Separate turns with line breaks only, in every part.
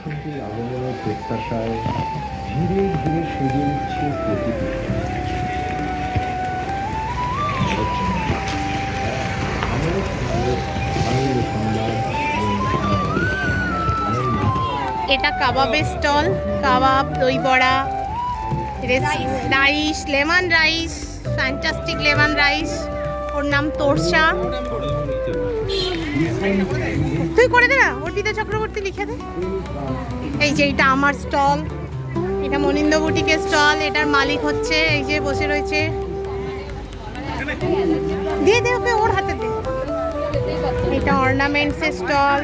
বসন্তের আগমনের প্রত্যাশায় ধীরে ধীরে সেজে উঠছে প্রকৃতি।
এটা কাবাবের স্টল, কাবাব, dahi vada, rice, lemon rice, fantastic lemon rice, ওর নাম তোরসা। তুই করে দে না, অর্পিতা চক্রবর্তী লিখে দে। এই যে এটা আমার স্টল, এটা মনিন্দ বুটিকের স্টল, এটার মালিক হচ্ছে এই যে বসে রয়েছে। দিয়ে দে ওকে, ওর হাতে দে। এটা অর্নামেন্টসের স্টল।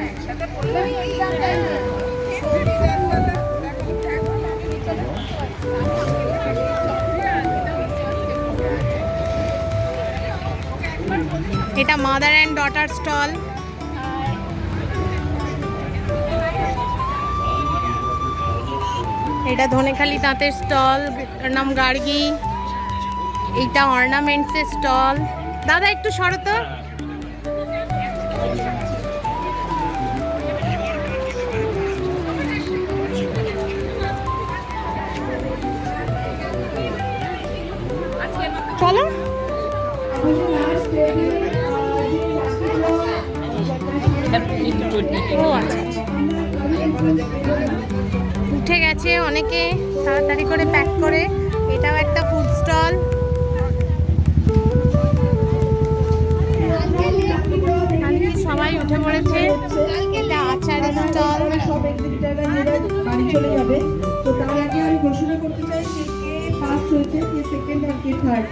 এটা মাদার অ্যান্ড ডটার স্টল। এটা ধনেখালি তাঁতের স্টল, এর নাম গার্গি। এইটা অর্নামেন্টসের স্টল। দাদা একটু সরো তো। চলো। ও আচ্ছা, উঠে গেছে অনেকে তাড়াতাড়ি করে প্যাক করে। এটাও একটা ফুড স্টল। সবাই উঠে পড়েছে। এটা আচারের স্টল।
সব এক্সিবিটাররা বাড়ি চলে যাবে, তো তার আগে আমি ঘোষণা করতে চাই যে কে ফার্স্ট হয়েছে, কে সেকেন্ড আর কে থার্ড।